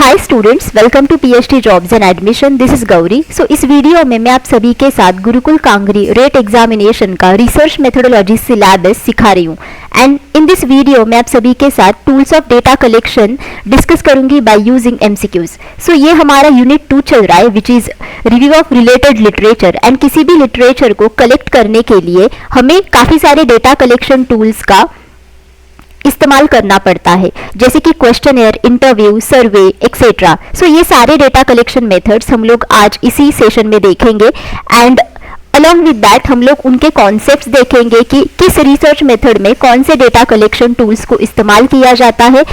Hi students, welcome to PhD jobs and admission. This is Gauri. इस video में मैं आप सभी के साथ गुरुकुल कांगरी रेट एग्जामिनेशन का रिसर्च मेथोडोलॉजी सिलेबस सिखा रही हूँ। एंड इन दिस वीडियो मैं आप सभी के साथ tools of data collection discuss करूंगी बाय यूजिंग एमसीक्यूज। ये हमारा यूनिट 2 चल रहा है which is review of related literature. And किसी भी लिटरेचर को कलेक्ट करने के लिए हमें काफी सारे डेटा कलेक्शन टूल्स का इस्तेमाल करना पड़ता है, जैसे कि क्वेश्चनर, इंटरव्यू, सर्वे एक्सेट्रा। ये सारे डेटा कलेक्शन मेथड्स हम लोग आज इसी सेशन में देखेंगे। एंड अलॉन्ग विद दैट हम लोग उनके कॉन्सेप्ट्स देखेंगे कि किस रिसर्च मेथड में कौन से डेटा कलेक्शन टूल्स को इस्तेमाल किया जाता है।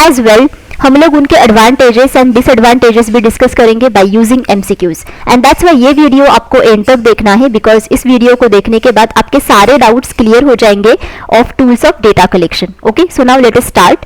एज वेल हम लोग उनके एडवांटेजेस एंड डिसएडवांटेजेस भी डिस्कस करेंगे by using MCQs. And that's why ये वीडियो आपको एंड तक देखना है, बिकॉज इस वीडियो को देखने के बाद आपके सारे डाउट्स क्लियर हो जाएंगे of tools of data collection. Okay, so now let us start.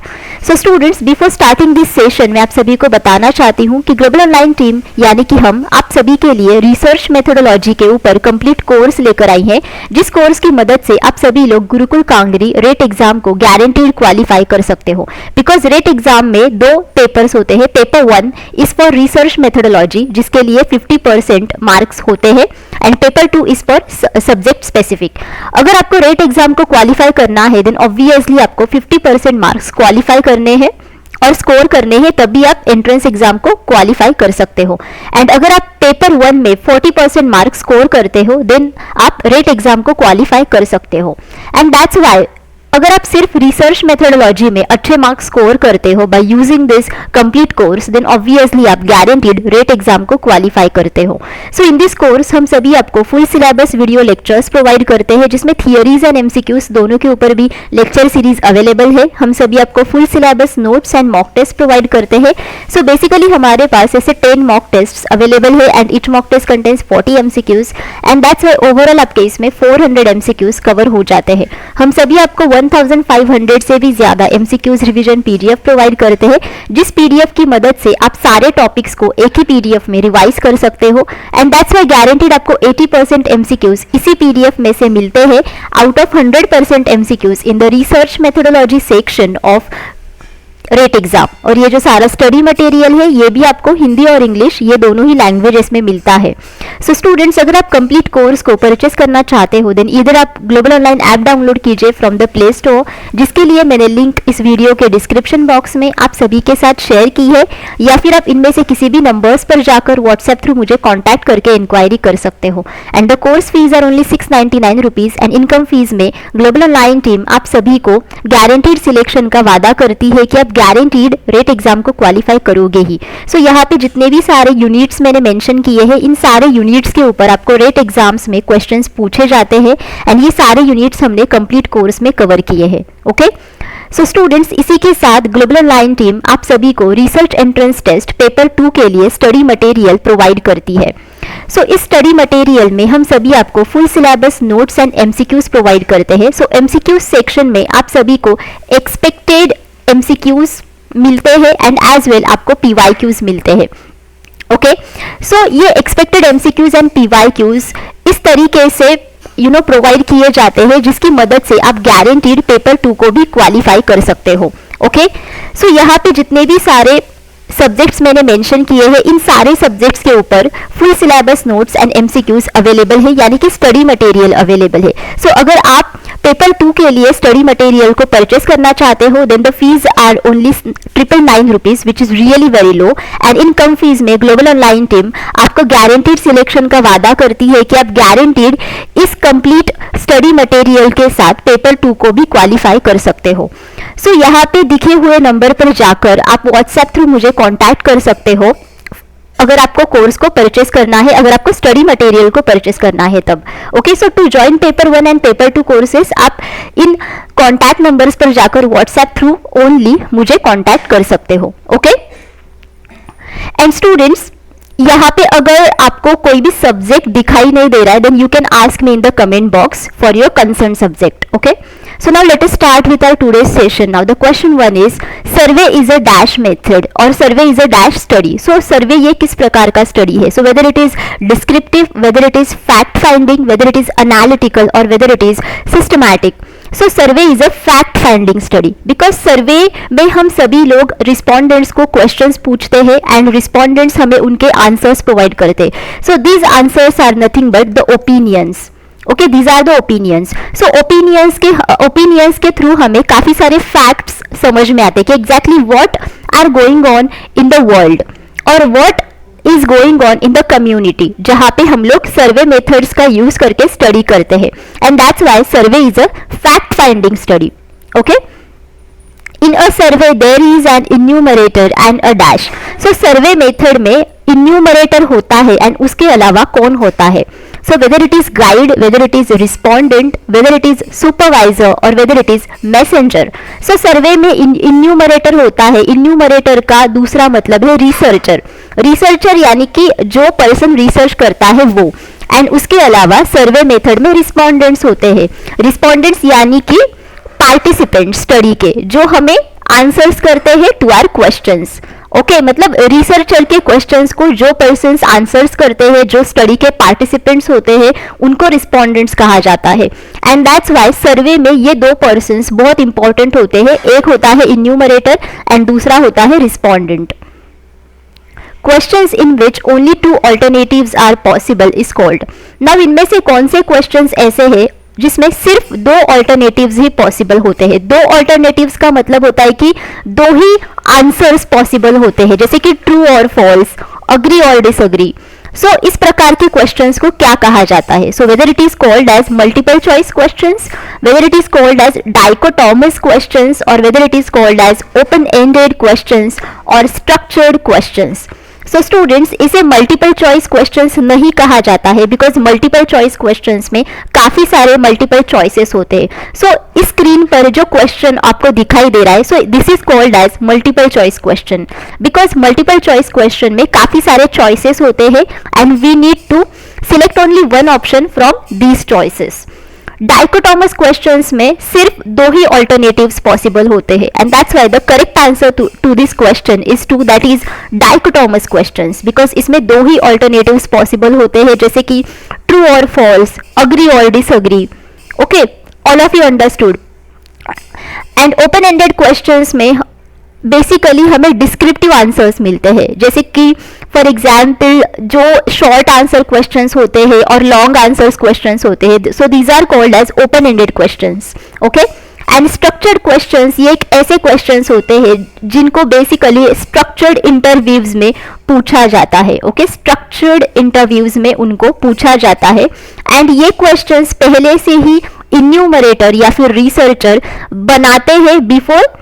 Students, before starting this session मैं आप सभी को बताना चाहती हूँ कि ग्लोबल ऑनलाइन टीम यानी कि हम आप सभी के लिए रिसर्च मेथोडोलॉजी के ऊपर कंप्लीट कोर्स लेकर आई है, जिस कोर्स की मदद से आप सभी लोग गुरुकुल कांगरी रेट एग्जाम को गारंटीड क्वालिफाई कर सकते हो। बिकॉज रेट एग्जाम में दो पेपर्स होते हैं। Paper 1 is for research methodology, जिसके लिए 50% मार्क्स होते हैं, and paper 2 is for subject specific. अगर आपको रेट एग्जाम को क्वालिफाई करना है देन ऑब्वियसली आपको 50% मार्क्स क्वालिफाई करने हैं और स्कोर करने हैं, तभी आप एंट्रेंस एग्जाम को क्वालिफाई कर सकते हो। एंड अगर आप पेपर 1 में 40% मार्क्स स्कोर करते हो देन आप रेट एग्जाम को क्वालिफाई कर सकते हो। एंड दैट्स व्हाई अगर आप सिर्फ रिसर्च मेथोडोलॉजी में अच्छे मार्क्स स्कोर करते हो by using this complete course then obviously आप गारंटीड रेट एग्जाम को क्वालिफाई करते हो। इन दिस कोर्स हम सभी आपको full syllabus video lectures provide करते हैं, जिसमें थियरीज एंड एमसीक्यूज दोनों के ऊपर भी लेक्चर सीरीज अवेलेबल है। हम सभी आपको full syllabus notes and mock test provide करते हैं। बेसिकली हमारे पास ऐसे 10 मॉक टेस्ट अवेलेबल है and each mock test contains 40 MCQs. And that's why overall आपके इसमें 400 एमसीक्यूज कवर हो जाते हैं। हम सभी आपको 1500 से भी ज्यादा एमसीक्यूज रिवीजन पीडीएफ प्रोवाइड करते हैं, जिस पीडीएफ की मदद से आप सारे टॉपिक्स को एक ही पीडीएफ में रिवाइज कर सकते हो। एंड दैट्स व्हाई गारंटीड आपको 80% एमसीक्यूज इसी पीडीएफ में से मिलते हैं out of 100% MCQs in the research methodology section of rate exam. और ये जो सारा स्टडी मटेरियल है ये भी आपको हिंदी और इंग्लिश ये दोनों ही लैंग्वेजेस में मिलता है। स्टूडेंट्स, अगर आप कंप्लीट कोर्स को परचेस करना चाहते हो देन इधर आप ग्लोबल ऑनलाइन ऐप डाउनलोड कीजिए फ्रॉम द प्ले स्टोर, जिसके लिए मैंने लिंक इस वीडियो के डिस्क्रिप्शन बॉक्स में आप सभी के साथ शेयर की है, या फिर आप इनमें से किसी भी नंबर्स पर जाकर व्हाट्सएप थ्रू मुझे कॉन्टैक्ट करके इंक्वायरी कर सकते हो। And the course fees are only 699 rupees. And इनकम फीस में ग्लोबल ऑनलाइन टीम आप सभी को गारंटीड सिलेक्शन का वादा करती है कि आप गारंटीड रेट एग्जाम को क्वालिफाई करोगे ही। यहाँ पे जितने भी सारे यूनिट्स मैंने मेंशन किए हैं इन सारे यूनिट्स के ऊपर आपको रेट एग्जाम्स में क्वेश्चंस पूछे जाते हैं, एंड ये सारे यूनिट्स हमने कंप्लीट कोर्स में कवर किए हैं। ओके, स्टूडेंट्स, इसी के साथ ग्लोबल ऑनलाइन टीम आप सभी को रिसर्च एंट्रेंस टेस्ट पेपर 2 के लिए स्टडी मटेरियल प्रोवाइड करती है। इस स्टडी मटेरियल में हम सभी आपको full syllabus notes and MCQs provide करते हैं। एमसीक्यूज सेक्शन में आप सभी को एक्सपेक्टेड एमसीक्यूज मिलते हैं एंड एज वेल आपको पीवाईक्यूज मिलते हैं। ओके, ये एक्सपेक्टेड एमसीक्यूज एंड पीवाईक्यूज इस तरीके से प्रोवाइड किए जाते हैं जिसकी मदद से आप गारंटीड पेपर 2 को भी क्वालिफाई कर सकते हो। ओके, यहाँ पे जितने भी सारे सब्जेक्ट्स मैंने मेंशन किए हैं इन सारे सब्जेक्ट्स के ऊपर full syllabus notes and MCQs available है, यानी कि स्टडी मटेरियल अवेलेबल है। अगर आप पेपर 2 के लिए स्टडी मटेरियल को परचेस करना चाहते हो then the fees are only 999 rupees, which is really very low. And इन कम फीस में ग्लोबल ऑनलाइन टीम आपको गारंटीड सिलेक्शन का वादा करती है कि आप गारंटीड इस कंप्लीट स्टडी मटेरियल के साथ पेपर 2 को भी क्वालिफाई कर सकते हो। यहाँ पे दिखे हुए नंबर पर जाकर आप व्हाट्सएप थ्रू मुझे कांटेक्ट कर सकते हो अगर आपको कोर्स को परचेस करना है, अगर आपको स्टडी मटेरियल को परचेस करना है तब। Okay, to join paper 1 and paper 2 courses आप इन कांटेक्ट नंबर्स पर जाकर व्हाट्सएप थ्रू ओनली मुझे कांटेक्ट कर सकते हो। ओके, एंड स्टूडेंट्स, यहाँ पे अगर आपको कोई भी सब्जेक्ट दिखाई नहीं दे रहा है then you can ask me in the comment box for your concern subject. Okay, now let us start with our today's session. Now the question 1 is survey is a dash method or survey is a dash study. Survey ये किस प्रकार का study है? Whether it is descriptive, whether it is fact finding, whether it is analytical or whether it is systematic. So survey is a fact finding study, because survey में हम सभी लोग respondents को क्वेश्चंस पूछते हैं एंड रिस्पोंडेंट्स हमें उनके answers provide करते हैं. So these answers are nothing but the opinions. Okay, these are the opinions. So opinions के थ्रू हमें काफी सारे फैक्ट्स समझ में आते हैं कि exactly what are going on in the world और what is going on in the community, जहां पे हम लोग सर्वे मेथड्स का यूज करके स्टडी करते हैं. And that's why survey is a fact finding study. Okay, in a survey there is an enumerator and a dash. So survey method में enumerator होता है एंड उसके अलावा कौन होता है. So whether it is guide, whether it is respondent, whether it is supervisor or whether it is messenger. So सर्वे में enumerator होता है. इन्यूमरेटर का दूसरा मतलब है रिसर्चर. रिसर्चर यानी कि जो पर्सन रिसर्च करता है वो. एंड उसके अलावा सर्वे मेथड में रिस्पोंडेंट्स होते हैं. रिस्पोंडेंट्स यानी कि पार्टिसिपेंट स्टडी के, जो हमें आंसर्स करते हैं टू आवर क्वेश्चंस. ओके, मतलब रिसर्चर के क्वेश्चंस को जो पर्सन्स आंसर्स करते हैं, जो स्टडी के पार्टिसिपेंट्स होते हैं, उनको रिस्पोंडेंट्स कहा जाता है. एंड दैट्स व्हाई सर्वे में ये दो पर्सन्स बहुत इंपॉर्टेंट होते हैं. एक होता है इन्यूमरेटर एंड दूसरा होता है respondent. Questions in which only 2 alternatives are possible is called. Now इनमें से कौन से क्वेश्चंस ऐसे हैं जिसमें सिर्फ 2 ऑल्टरनेटिव्स ही पॉसिबल होते हैं. 2 ऑल्टरनेटिव्स का मतलब होता है कि 2 ही आंसर्स पॉसिबल होते हैं, जैसे कि ट्रू और फॉल्स, अग्री और डिसअग्री. सो इस प्रकार के क्वेश्चंस को क्या कहा जाता है. So whether it is called as multiple choice questions, whether it is called as dichotomous questions और whether it is called as open ended questions और स्ट्रक्चर्ड क्वेश्चंस. सो स्टूडेंट्स, इसे मल्टीपल चॉइस क्वेश्चंस नहीं कहा जाता है because multiple choice questions में काफी सारे मल्टीपल चॉइसेस होते हैं. सो इस स्क्रीन पर जो क्वेश्चन आपको दिखाई दे रहा है, so this is called as multiple choice question, because multiple choice question में काफी सारे चॉइसेस होते हैं and we need to select only one option from these choices. Dichotomous questions में सिर्फ 2 ही ऑल्टरनेटिव्स पॉसिबल होते हैं and that's why the correct answer to this question is 2, that is dichotomous questions, because इसमें 2 ही alternatives possible होते हैं, जैसे कि ट्रू और फॉल्स, अग्री और disagree. Okay, all of you understood. And open ended questions में बेसिकली हमें डिस्क्रिप्टिव आंसर्स मिलते हैं, जैसे कि फॉर एग्जाम्पल जो शॉर्ट आंसर क्वेश्चंस होते हैं और लॉन्ग आंसर्स क्वेश्चंस होते हैं. So these are called as open ended questions. Okay, and structured questions ये एक ऐसे क्वेश्चंस होते हैं जिनको बेसिकली स्ट्रक्चर्ड इंटरव्यूज में पूछा जाता है. ओके, स्ट्रक्चर्ड इंटरव्यूज में उनको पूछा जाता है एंड ये क्वेश्चंस पहले से ही इन्यूमरेटर या फिर रिसर्चर बनाते हैं before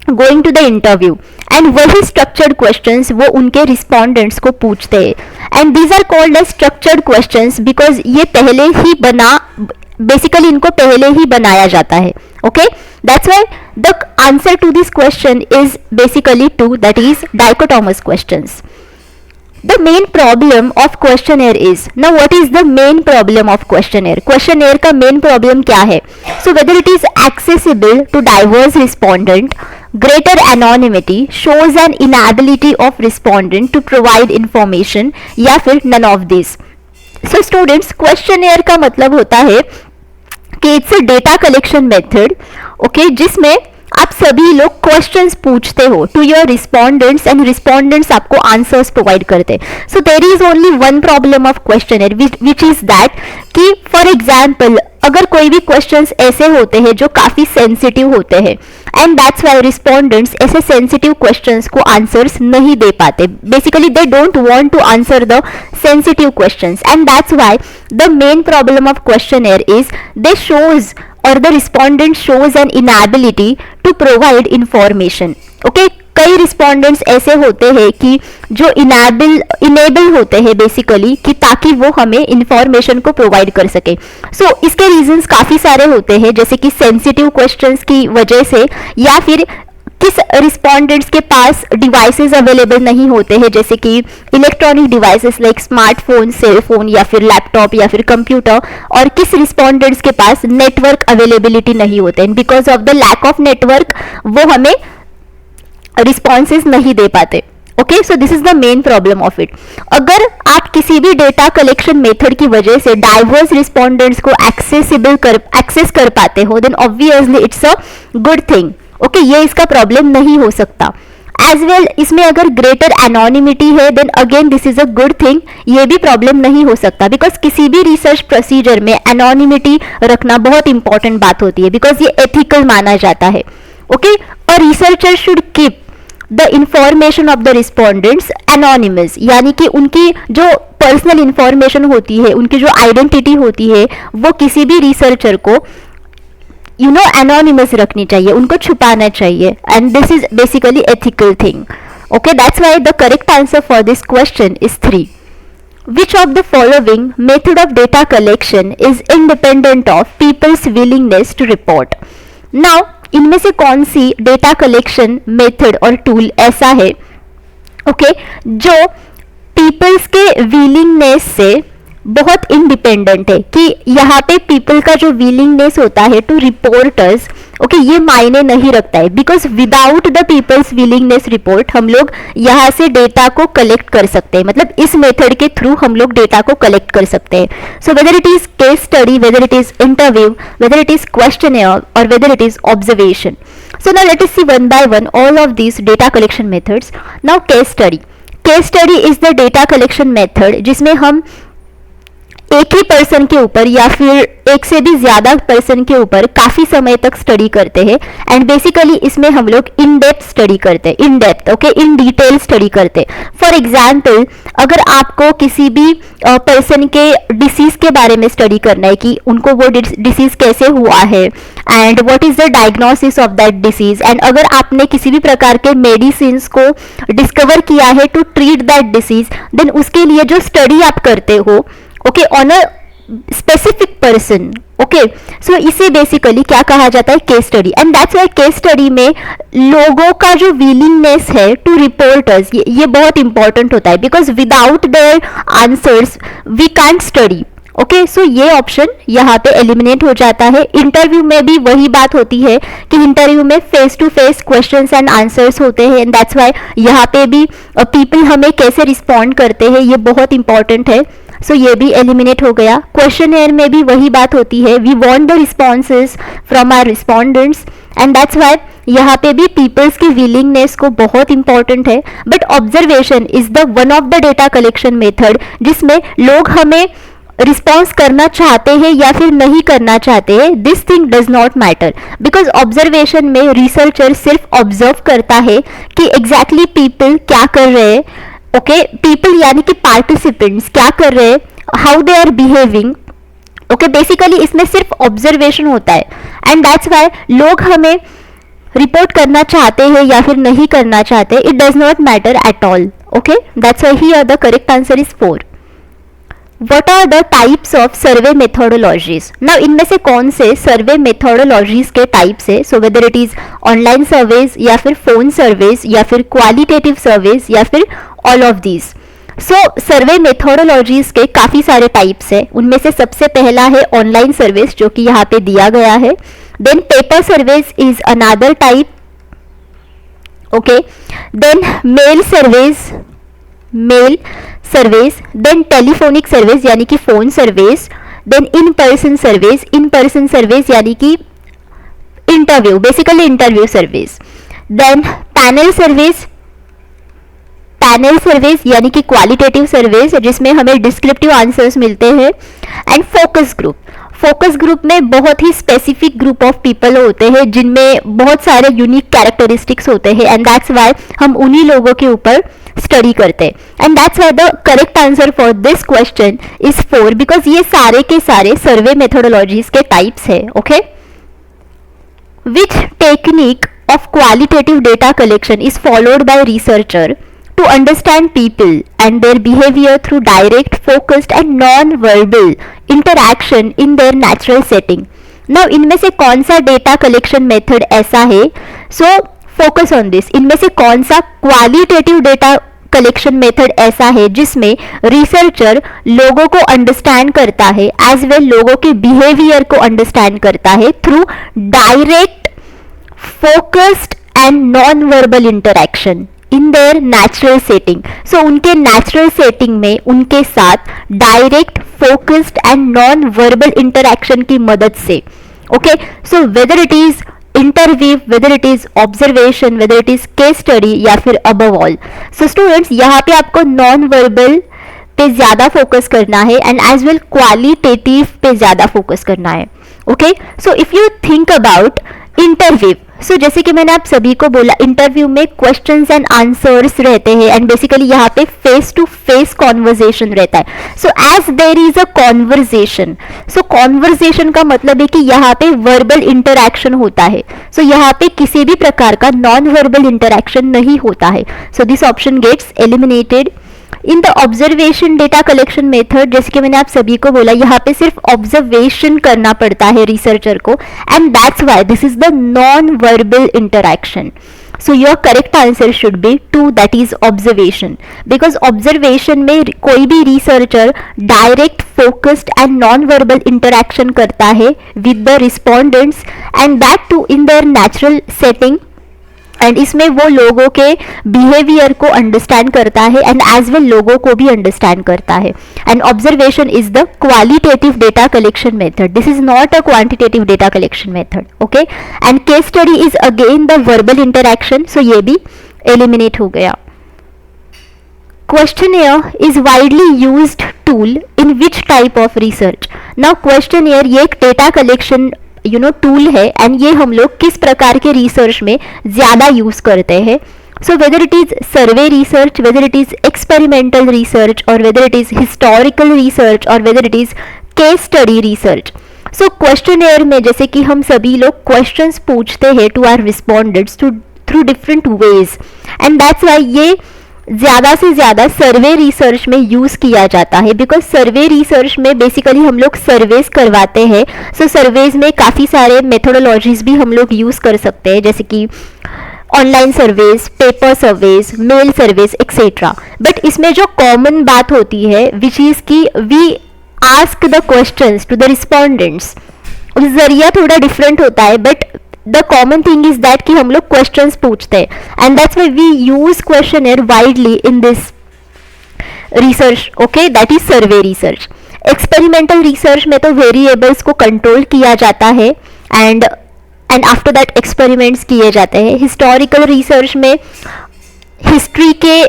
going to the interview and वही स्ट्रक्चर्ड क्वेश्चंस वो उनके रिस्पोंडेंट्स को पूछते हैं. And these are called as structured questions because ये पहले ही बेसिकली इनको पहले ही बनाया जाता है. Okay, that's why the answer to this question is basically 2, that is dichotomous questions. The main problem of questionnaire is, now what is the main problem of questionnaire? Questionnaire का main problem क्या है? So whether it is accessible to diverse respondent, greater anonymity, shows an inability of respondent to provide information या फिर none of these. So students, questionnaire का मतलब होता है कि it's a data collection method, okay, जिसमें आप सभी लोग क्वेश्चंस पूछते हो to your respondents and respondents आपको आंसर्स प्रोवाइड करते हैं. So there is only one problem of questionnaire which is that कि फॉर एग्जांपल अगर कोई भी क्वेश्चंस ऐसे होते हैं जो काफी सेंसिटिव होते हैं एंड दैट्स व्हाई रिस्पोंडेंट्स ऐसे सेंसिटिव क्वेश्चंस को आंसर्स नहीं दे पाते. Basically they don't want to answer the sensitive questions and that's why the main problem of questionnaire is they shows or the respondent shows an inability to provide information. Okay, कई respondents ऐसे होते हैं कि जो enable होते हैं basically कि ताकि वो हमें इंफॉर्मेशन को प्रोवाइड कर सके. सो इसके रीजंस काफी सारे होते हैं, जैसे कि सेंसिटिव क्वेश्चंस की वजह से या फिर किस रिस्पोंडेंट्स के पास डिवाइसेस अवेलेबल नहीं होते हैं, जैसे कि electronic devices like smartphone, cellphone या फिर लैपटॉप या फिर कंप्यूटर, और किस रिस्पोंडेंट्स के पास नेटवर्क अवेलेबिलिटी नहीं होते हैं. Because of the lack of network वो हमें रिस्पॉन्सेज नहीं दे पाते. Okay, so this is the main problem of it. अगर आप किसी भी डेटा कलेक्शन मेथड की वजह से डाइवर्स रिस्पॉन्डेंट्स को एक्सेस कर पाते हो, then obviously it's a good thing. Okay, ये इसका प्रॉब्लम नहीं हो सकता. एज वेल इसमें अगर ग्रेटर एनोनिमिटी है, then again this is a good thing. ये भी प्रॉब्लम नहीं हो सकता, बिकॉज किसी भी रिसर्च प्रोसीजर में एनोनिमिटी रखना बहुत इंपॉर्टेंट बात होती है, बिकॉज ये एथिकल माना जाता है. Okay, a researcher should keep the information of the respondents anonymous, यानी कि उनकी जो पर्सनल इंफॉर्मेशन होती है, उनकी जो आइडेंटिटी होती है, वो किसी भी रिसर्चर को एनोनिमस रखनी चाहिए, उनको छुपाना चाहिए. And this is basically ethical thing. Okay, that's why the correct answer for this question is 3. Which of the following method of data collection is independent of people's willingness to report? Now, इनमें से कौन सी data collection method और tool ऐसा है जो peoples के willingness से बहुत इंडिपेंडेंट है, कि यहाँ पे पीपल का जो विलिंगनेस होता है टू रिपोर्टर्स, ये मायने नहीं रखता है, because without the people's willingness report हम लोग यहाँ से डेटा को कलेक्ट कर सकते हैं. मतलब इस मेथड के थ्रू हम लोग डेटा को कलेक्ट कर सकते हैं. So whether it is case study, whether it is interview, whether it is questionnaire और whether it is observation. So now let us see one by one all of these data collection methods. Now case study. Case study is the data collection method जिसमें हम एक ही person के ऊपर या फिर एक से भी ज्यादा पर्सन के ऊपर काफी समय तक स्टडी करते हैं. एंड बेसिकली इसमें हम लोग इन डेप्थ स्टडी करते हैं, in depth, in detail study करते हैं. फॉर एग्जाम्पल, अगर आपको किसी भी पर्सन के डिसीज के बारे में स्टडी करना है कि उनको वो डिसीज कैसे हुआ है and what is the diagnosis of that disease, and अगर आपने किसी भी प्रकार के मेडिसिन को डिस्कवर किया है to treat that disease, then उसके लिए जो स्टडी आप करते हो on a specific person. So इसे बेसिकली क्या कहा जाता है? Case study. And that's why case study में लोगों का जो विलिंगनेस है टू रिपोर्टर्स, ये बहुत इंपॉर्टेंट होता है, because without their answers we can't study. So ये ऑप्शन यहाँ पे एलिमिनेट हो जाता है. इंटरव्यू में भी वही बात होती है कि इंटरव्यू में face to face questions and answers होते हैं, एंड दैट्स व्हाई यहाँ पे भी पीपल हमें कैसे रिस्पॉन्ड करते हैं ये बहुत इंपॉर्टेंट है. सो ये भी एलिमिनेट हो गया. क्वेश्चनेयर में भी वही बात होती है, we want the responses from our respondents, and that's why यहाँ पे भी पीपल्स की विलिंगनेस को बहुत इंपॉर्टेंट है. But observation is the one of the data collection method जिसमें लोग हमें रिस्पॉन्स करना चाहते हैं या फिर नहीं करना चाहते हैं, this thing does not matter, because observation में रिसर्चर सिर्फ ऑब्जर्व करता है कि एग्जैक्टली पीपल क्या कर रहे हैं. पीपल यानी कि पार्टिसिपेंट्स क्या कर रहे हैं, how they are behaving. Basically इसमें सिर्फ ऑब्जर्वेशन होता है, एंड दैट्स व्हाई लोग हमें रिपोर्ट करना चाहते हैं या फिर नहीं करना चाहते, it does not matter at all. That's why here the correct answer is 4. What are the types of survey methodologies? Now इनमें से कौन से सर्वे मेथोडोलॉजीज के टाइप्स है? So whether it is online surveys या फिर फोन सर्वेज या फिर क्वालिटेटिव सर्वेज या फिर all of these. So survey methodologies के काफी सारे टाइप्स है. उनमें से सबसे पहला है ऑनलाइन सर्वेज, जो कि यहाँ पे दिया गया है. Then paper surveys is another type. Then mail surveys, then telephonic surveys यानी कि phone surveys, then in person surveys यानी कि interview, basically interview surveys, then panel surveys यानी कि क्वालिटेटिव सर्वेज जिसमें हमें डिस्क्रिप्टिव आंसर्स मिलते हैं, एंड फोकस ग्रुप में बहुत ही स्पेसिफिक ग्रुप ऑफ पीपल होते हैं जिनमें बहुत सारे यूनिक कैरेक्टरिस्टिक्स होते हैं, एंड दैट्स व्हाई हम उन्हीं लोगों के ऊपर स्टडी करते हैं. And that's why the correct answer for this question is 4, because ये सारे के सारे सर्वे मेथोडोलॉजीज के टाइप्स है. Which technique of qualitative data collection is followed by researcher to understand people and their behavior through direct, focused and non-verbal interaction in their natural setting. Now इनमें से कौन सा डेटा कलेक्शन मेथड ऐसा है? So focus on this. इनमें से कौन सा क्वालिटेटिव डेटा कलेक्शन मेथड ऐसा है जिसमें रिसर्चर लोगों को अंडरस्टैंड करता है एज वेल लोगों के बिहेवियर को अंडरस्टैंड करता है through direct, focused and non verbal interaction in their natural setting. So उनके नेचुरल सेटिंग में उनके साथ direct, focused and non verbal interaction की मदद से. Okay, so whether it is interview, whether it is observation, whether it is case study या फिर above all. So students, यहाँ पे आपको नॉन वर्बल पे ज्यादा फोकस करना है एंड एज वेल क्वालिटेटिव पे ज्यादा फोकस करना है. Okay, so if you think about interview, so जैसे कि मैंने आप सभी को बोला, इंटरव्यू में क्वेश्चंस एंड आंसर्स रहते हैं एंड बेसिकली यहाँ पे फेस टू फेस कॉन्वर्जेशन रहता है. So as there is a conversation, so conversation का मतलब है कि यहाँ पे वर्बल इंटरैक्शन होता है. सो यहाँ पे किसी भी प्रकार का नॉन वर्बल इंटरैक्शन नहीं होता है. So this option gets eliminated. In the observation data collection method, जैसे कि मैंने आप सभी को बोला, यहाँ पे सिर्फ ऑब्जर्वेशन करना पड़ता है रिसर्चर को and that's why this is the non verbal interaction. So your correct answer should be 2, that is observation, because observation में कोई भी researcher direct, focused and non verbal interaction करता है with the respondents and that too in their natural setting. And इसमें वो लोगों के behaviour को अंडरस्टैंड करता है एंड एज वेल लोगों को भी अंडरस्टैंड करता है. And observation is the qualitative data collection method, this is not a quantitative data collection method. Okay, and case study is again the verbal interaction, so ये भी eliminate हो गया. Questionnaire is widely used tool in which type of research. Now questionnaire ये एक data collection tool है and ये हम लोग किस प्रकार के रिसर्च में ज्यादा यूज करते हैं. So whether it is survey research, whether it is experimental research और whether it is historical research और whether it is case study research. So questionnaire में जैसे कि हम सभी लोग क्वेश्चंस पूछते हैं to our respondents through different ways and that's why ये ज्यादा से ज्यादा सर्वे रिसर्च में यूज किया जाता है, बिकॉज सर्वे रिसर्च में बेसिकली हम लोग सर्वेज करवाते हैं. सो सर्वेज में काफी सारे मेथोडोलॉजीज भी हम लोग यूज कर सकते हैं, जैसे कि online surveys, paper surveys, mail surveys etcetera. But इसमें जो कॉमन बात होती है विच इज की we ask the questions to the respondents, जरिया थोड़ा डिफरेंट होता है but the common thing is that कि हम लोग questions पूछते हैं and that's why we use questionnaire widely in this research. Okay, that is survey research. experimental research में तो variables को control किया जाता है and after that experiments किए जाते हैं. historical research में history के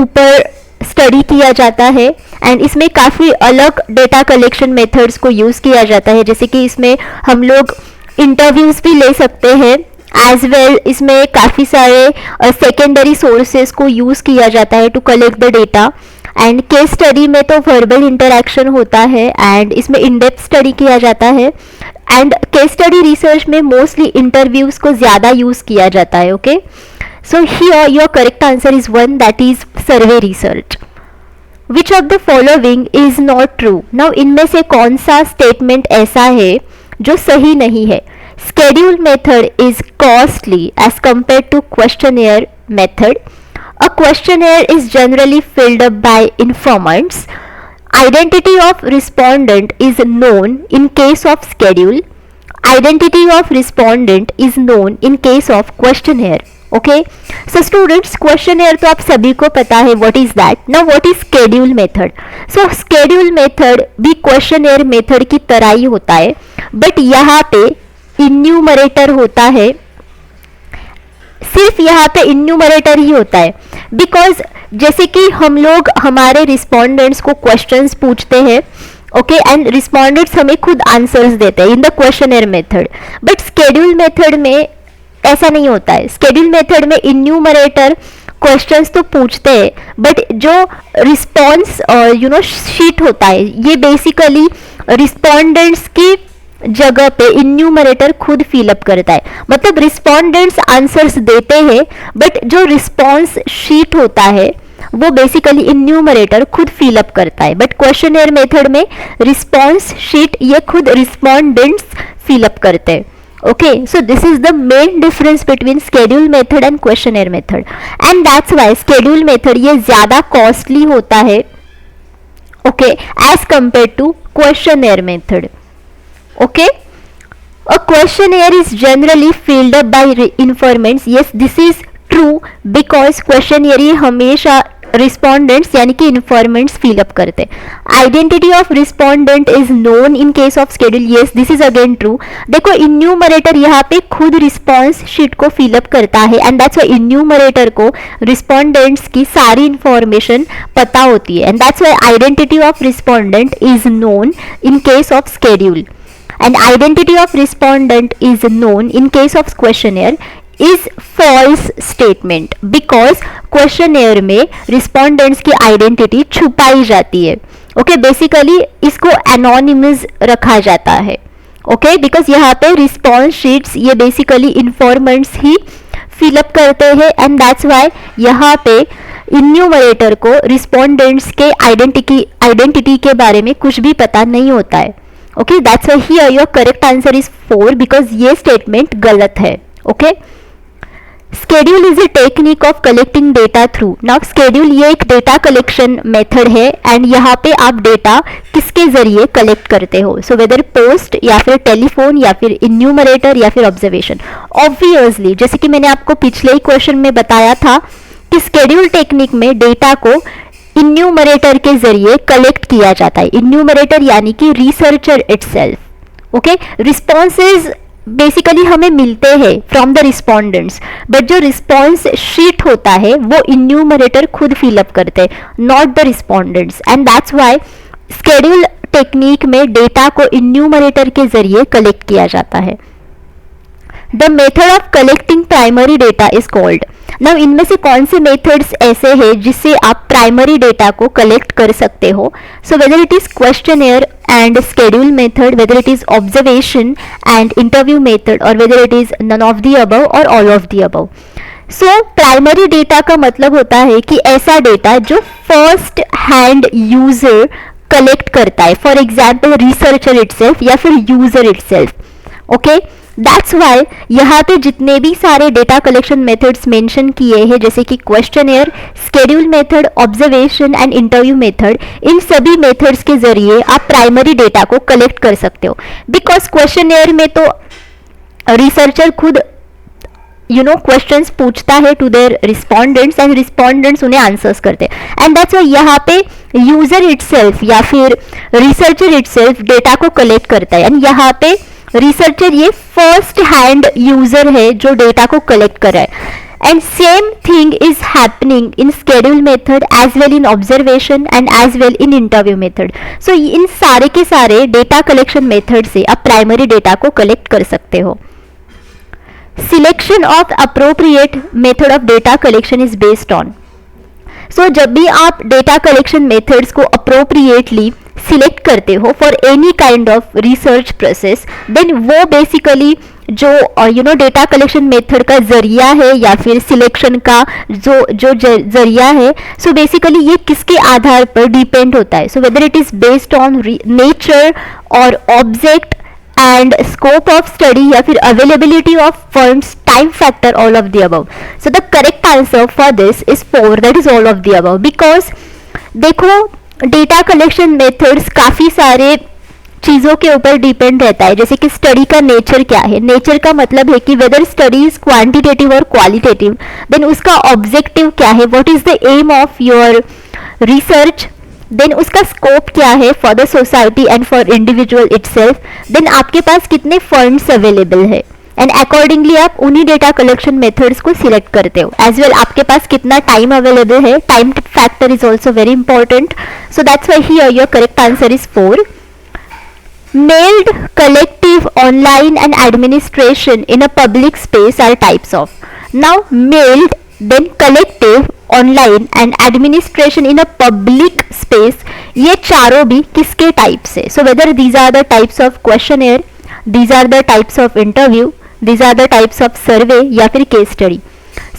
ऊपर स्टडी किया जाता है एंड इसमें काफ़ी अलग डेटा कलेक्शन मेथड्स को यूज़ किया जाता है, जैसे कि इसमें हम लोग इंटरव्यूज भी ले सकते हैं एज वेल. इसमें काफ़ी सारे सेकेंडरी सोर्सेज को यूज़ किया जाता है to collect the data. And case study में तो वर्बल इंटरैक्शन होता है एंड इसमें इन डेप्थ स्टडी किया जाता है. एंड केस स्टडी रिसर्च में मोस्टली इंटरव्यूज को ज़्यादा यूज़ किया जाता है. Okay, so here your correct answer is 1, that is survey research. Which of the following is not true. Now इनमें से कौन सा स्टेटमेंट ऐसा है जो सही नहीं है. schedule method is costly as compared to questionnaire method. A questionnaire is generally filled up by informants. Identity of respondent is known in case of schedule. Identity of respondent is known in case of questionnaire. Okay, so students, questionnaire तो आप सभी को पता है what is that. Now what is schedule method? So schedule method भी questionnaire method की तरह ही होता है बट यहाँ पे इन्यूमरेटर होता है, सिर्फ यहाँ पे इन्यूमरेटर ही होता है बिकॉज जैसे कि हम लोग हमारे रिस्पोंडेंट्स को क्वेश्चंस पूछते हैं. ओके, एंड रिस्पोंडेंट्स हमें खुद आंसर्स देते हैं in the questionnaire method. But schedule method में ऐसा नहीं होता है. स्केड्यूल मेथड में इन्यूमरेटर क्वेश्चंस तो पूछते हैं बट जो रिस्पॉन्स शीट होता है ये बेसिकली रिस्पोंडेंट्स की जगह पे इन्यूमरेटर खुद फिलअप करता है. मतलब रिस्पोंडेंट्स आंसर्स देते हैं बट जो रिस्पॉन्स शीट होता है वो बेसिकली इन्यूमरेटर खुद फिलअप करता है. बट क्वेश्चनर मेथड में रिस्पॉन्स शीट ये खुद रिस्पोंडेंट्स फिलअप करते हैं. Okay, so this is the main difference between schedule method and questionnaire method, and that's why schedule method ये ज़्यादा costly होता है, okay, as compared to questionnaire method. Okay, a questionnaire is generally filled up by informants. Yes, this is true because questionnaire ये हमेशा respondents यानी कि informants fill up करते। Identity of respondent is known in case of schedule, yes this is again true. देखो enumerator यहाँ पे खुद response sheet को फिलअप करता है एंड दैट्स व्हाई इन्यूमरेटर को रिस्पोंडेंट्स की सारी इंफॉर्मेशन पता होती है and that's why identity of respondent is known in case of schedule and identity of respondent is known in case of questionnaire is false statement because questionnaire में respondents की identity छुपाई जाती है। ओके बेसिकली इसको anonymous रखा जाता है। Okay because यहाँ पे रिस्पॉन्स शीट्स ये बेसिकली इन्फॉर्मेंट्स ही फिलअप करते हैं एंड दैट्स व्हाई यहाँ पे इन्यूमरेटर को रिस्पोंडेंट्स के आइडेंटिटी के बारे में कुछ भी पता नहीं होता है। Okay that's why here your correct answer is 4 because ये स्टेटमेंट गलत है। Okay schedule is a technique of collecting data through. Now schedule ये एक डेटा कलेक्शन मेथड है एंड यहाँ पे आप डेटा किसके जरिए कलेक्ट करते हो, सो वेदर पोस्ट या फिर टेलीफोन या फिर इन्यूमरेटर या फिर ऑब्जर्वेशन। ऑब्वियसली जैसे कि मैंने आपको पिछले ही क्वेश्चन में बताया था कि स्केड्यूल टेक्निक में डेटा को इन्यूमरेटर के जरिए कलेक्ट किया जाता है। इन्यूमरेटर यानी कि researcher itself. Okay responses basically हमें मिलते हैं फ्रॉम द रिस्पोंडेंट्स बट जो रिस्पॉन्स शीट होता है वो इन्यूमरेटर खुद फिलअप करते हैं, not the respondents and that's why schedule technique में डेटा को इन्यूमरेटर के जरिए कलेक्ट किया जाता है। The method of collecting primary data is called. Now इनमें से कौन से मेथड्स ऐसे हैं जिससे आप प्राइमरी डेटा को कलेक्ट कर सकते हो, सो whether it is questionnaire and schedule method, whether it is observation and interview method or whether it is none of the above or all of the above. So primary data का मतलब होता है कि ऐसा data जो first hand user collect करता है, for example researcher itself या फिर user itself. Okay that's why यहाँ पे जितने भी सारे डेटा कलेक्शन मेथड्स मेंशन किए हैं जैसे कि questionnaire, schedule method, observation and interview method, इन सभी मेथड्स के जरिए आप प्राइमरी डेटा को कलेक्ट कर सकते हो। बिकॉज क्वेश्चनियर में तो रिसर्चर खुद क्वेश्चंस पूछता है to their respondents and respondents उन्हें आंसर्स करते हैं एंड दैट्स व्हाई यहाँ पे यूजर इटसेल्फ या फिर रिसर्चर इटसेल्फ डेटा को कलेक्ट करता है एंड यहाँ पे रिसर्चर ये फर्स्ट हैंड यूजर है जो डेटा को कलेक्ट कर रहा है and same thing is happening in schedule method as well in observation and as well in interview method. So इन सारे के सारे डेटा कलेक्शन मेथड से आप प्राइमरी डेटा को कलेक्ट कर सकते हो। Selection of appropriate method of data collection is based on. So जब भी आप डेटा कलेक्शन मेथड्स को अप्रोप्रिएटली सिलेक्ट करते हो for any kind of research process then वो बेसिकली जो डेटा कलेक्शन मेथड का जरिया है या फिर सिलेक्शन का जो जरिया है, सो बेसिकली ये किसके आधार पर डिपेंड होता है, so whether it is based on nature और object and scope of study या फिर availability of funds, time factor, all of the above. So the correct answer for this is 4, that is all of the above. Because देखो data collection methods काफ़ी सारे चीज़ों के ऊपर depend रहता है, जैसे कि स्टडी का नेचर क्या है। नेचर का मतलब है कि वेदर स्टडी इज क्वांटिटेटिव और क्वालिटेटिव, देन उसका ऑब्जेक्टिव क्या है, what is the aim of your research, then उसका स्कोप क्या है for the society and for individual itself, then आपके पास कितने फंड्स अवेलेबल है एंड अकॉर्डिंगली आप उन्हीं डेटा कलेक्शन मेथड्स को सिलेक्ट करते हो। एज वेल आपके पास कितना टाइम अवेलेबल है, time factor is also very important. So that's why here your correct answer is 4. Mailed, collective, online and administration in a public space are types of. Now mailed, then collective, online and administration in a public space, ये चारों भी किसके types है? So whether these are the types of questionnaire, these are the types of interview, these are the types of survey या फिर case study.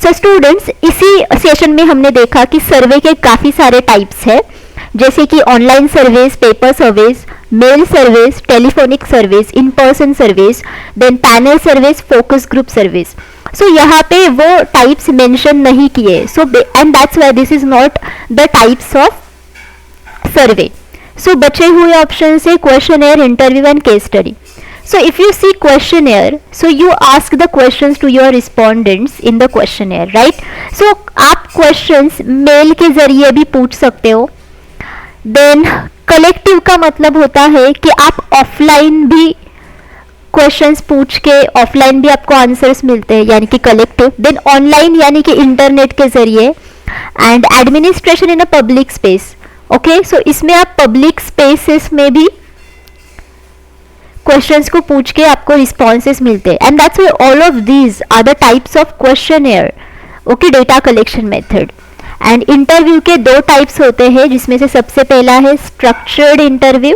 So students, इसी session में हमने देखा कि सर्वे के काफ़ी सारे टाइप्स है, जैसे कि online surveys, paper surveys, mail surveys, telephonic surveys, in person surveys, then panel surveys, focus group surveys. So यहाँ पे वो टाइप्स मेंशन नहीं किए, so and that's why this is not the types of survey. So बचे हुए option है questionnaire, interview and case study. So if you see questionnaire, so you ask the questions to your respondents in the questionnaire, right? So आप questions mail के जरिए भी पूछ सकते हो. देन कलेक्टिव का मतलब होता है कि आप ऑफलाइन भी क्वेश्चंस पूछ के ऑफलाइन भी आपको आंसर्स मिलते हैं, यानी कि कलेक्टिव. देन ऑनलाइन यानी कि इंटरनेट के जरिए. And administration in a public space. Okay, so इसमें आप पब्लिक स्पेसेस में भी क्वेश्चंस को पूछ के आपको रिस्पॉन्सेस मिलते हैं. And that's why all of these are the types of questionnaire. Okay, data collection method. And interview के दो टाइप्स होते हैं, जिसमें से सबसे पहला है structured interview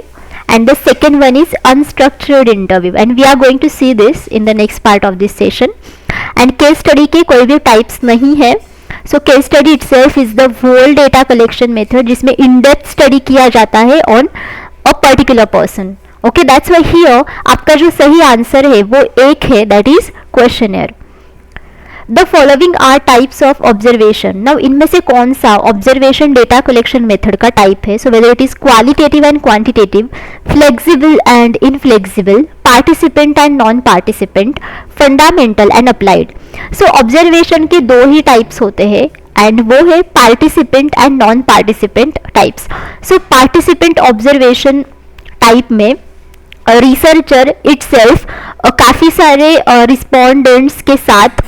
and the second one is unstructured interview, and we are going to see this in the next part of this session. And case study के कोई भी types नहीं है. So case study itself is the whole data collection method जिसमें in-depth study किया जाता है on a particular person. Okay, that's why here आपका जो सही आंसर है वो एक है, that is questionnaire. The following are types of observation. Now इनमें से कौन सा observation data collection method का type है? So whether it is qualitative and quantitative, flexible and inflexible, participant and non-participant, fundamental and applied. So observation के दो ही types होते हैं, and वो है participant and non-participant types. So participant observation type में researcher itself काफ़ी सारे रिस्पोंडेंट्स के साथ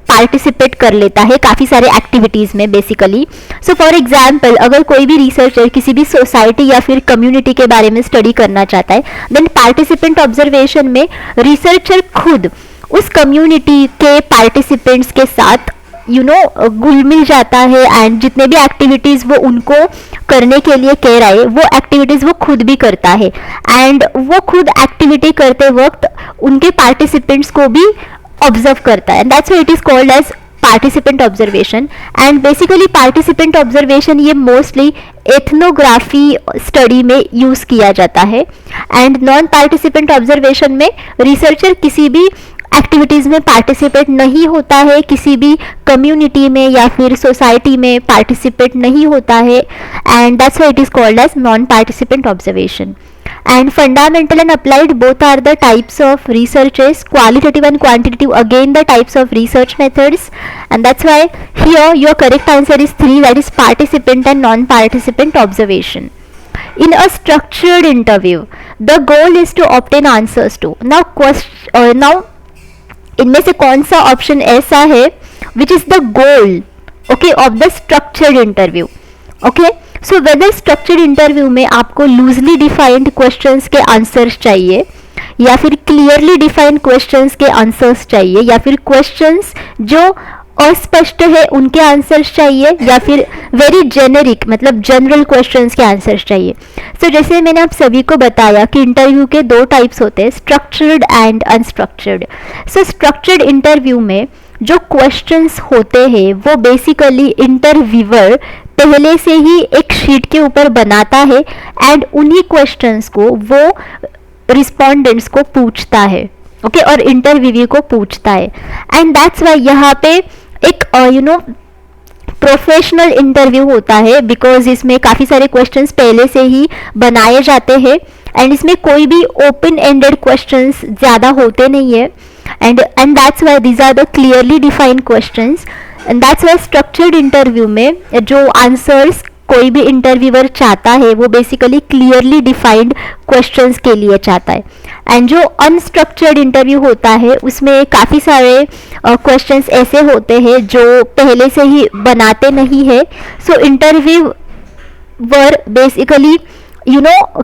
पार्टिसिपेट कर लेता है काफ़ी सारे एक्टिविटीज़ में बेसिकली. सो फॉर एग्जांपल, अगर कोई भी रिसर्चर किसी भी सोसाइटी या फिर कम्युनिटी के बारे में स्टडी करना चाहता है, देन पार्टिसिपेंट ऑब्जर्वेशन में रिसर्चर खुद उस कम्युनिटी के पार्टिसिपेंट्स के साथ घुल मिल जाता है, एंड जितने भी एक्टिविटीज़ वो उनको करने के लिए कह रहा है वो एक्टिविटीज़ वो खुद भी करता है. एंड वो खुद एक्टिविटी करते वक्त उनके पार्टिसिपेंट्स को भी ऑब्जर्व करता है, and that's why it is called as participant observation. And basically participant observation ये मोस्टली एथनोग्राफी स्टडी में यूज़ किया जाता है. एंड नॉन पार्टिसिपेंट ऑब्जर्वेशन में रिसर्चर किसी भी एक्टिविटीज़ में पार्टिसिपेट नहीं होता है, किसी भी कम्युनिटी में या फिर सोसाइटी में पार्टिसिपेट नहीं होता है, and that's why it is called as non participant observation. And fundamental and applied both are the types of researches. Qualitative and quantitative again the types of research methods, and that's why here your correct answer is 3, that is participant and non-participant observation. In a structured interview, the goal is to obtain answers to. Now इनमें से कौन सा option ऐसा है which is the goal, okay, of the structured interview. Okay, so whether structured interview में आपको loosely defined questions के answers चाहिए, या फिर क्लियरली डिफाइंड क्वेश्चंस के आंसर्स चाहिए, या फिर क्वेश्चंस जो अस्पष्ट है उनके आंसर्स चाहिए, या फिर वेरी जेनेरिक मतलब जनरल क्वेश्चंस के आंसर्स चाहिए. सो जैसे मैंने आप सभी को बताया कि इंटरव्यू के दो टाइप्स होते हैं, structured and unstructured. So structured interview में जो क्वेश्चंस होते हैं वो बेसिकली इंटरव्यूअर पहले से ही एक शीट के ऊपर बनाता है, एंड उन्हीं क्वेश्चंस को वो रिस्पोंडेंट्स को पूछता है. ओके, और इंटरव्यूअर को पूछता है. एंड दैट्स वाई यहाँ पे एक प्रोफेशनल इंटरव्यू होता है, बिकॉज इसमें काफ़ी सारे क्वेश्चंस पहले से ही बनाए जाते हैं, एंड इसमें कोई भी ओपन एंडेड क्वेश्चंस ज़्यादा होते नहीं है. And that's why these are the clearly defined questions. And that's why structured interview में जो आंसर्स कोई भी इंटरव्यूअर चाहता है वो बेसिकली क्लियरली डिफाइंड क्वेश्चंस के लिए चाहता है. एंड जो अनस्ट्रक्चर्ड इंटरव्यू होता है उसमें काफ़ी सारे क्वेश्चंस ऐसे होते हैं जो पहले से ही बनाते नहीं है. सो इंटरव्यूअर बेसिकली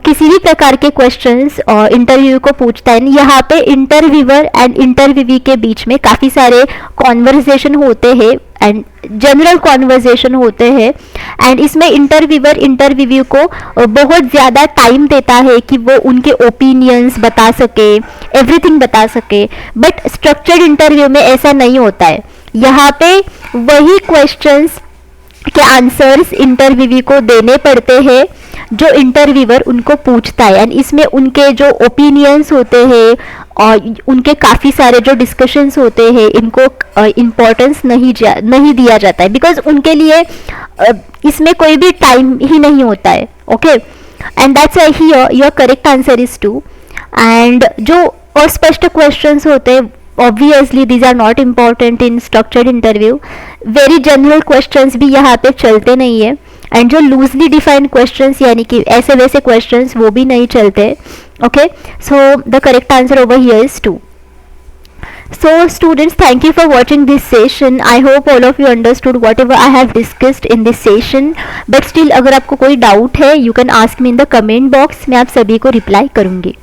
किसी भी प्रकार के क्वेश्चंस इंटरव्यू को पूछता है. यहाँ पे इंटरव्यूअर एंड इंटरव्यूवी के बीच में काफ़ी सारे कॉन्वर्सेशन होते हैं, एंड जनरल कॉन्वर्सेशन होते हैं, एंड इसमें इंटरव्यूअर इंटरव्यूवी को बहुत ज़्यादा टाइम देता है कि वो उनके ओपिनियंस बता सके, एवरीथिंग बता सके. बट स्ट्रक्चर्ड इंटरव्यू में ऐसा नहीं होता है. यहाँ पे वही क्वेश्चंस के आंसर्स इंटरव्यूवी को देने पड़ते हैं जो इंटरव्यूअर उनको पूछता है, एंड इसमें उनके जो ओपिनियंस होते हैं और उनके काफ़ी सारे जो डिस्कशंस होते हैं इनको इम्पोर्टेंस नहीं दिया जाता है, बिकॉज उनके लिए इसमें कोई भी टाइम ही नहीं होता है. Okay, and that's why here your correct answer is 2. And जो अस्पष्ट क्वेश्चंस होते हैं obviously these are not important in structured interview. Very general questions भी यहाँ पे चलते नहीं है. एंड जो लूजली डिफाइंड क्वेश्चंस यानी कि ऐसे वैसे क्वेश्चंस वो भी नहीं चलते. Okay, so the correct answer over here is 2. So students, thank you for watching this session. I hope all of you understood whatever I have discussed in this session. But still अगर आपको कोई doubt है you can ask me in the comment box. मैं आप सभी को reply करूँगी.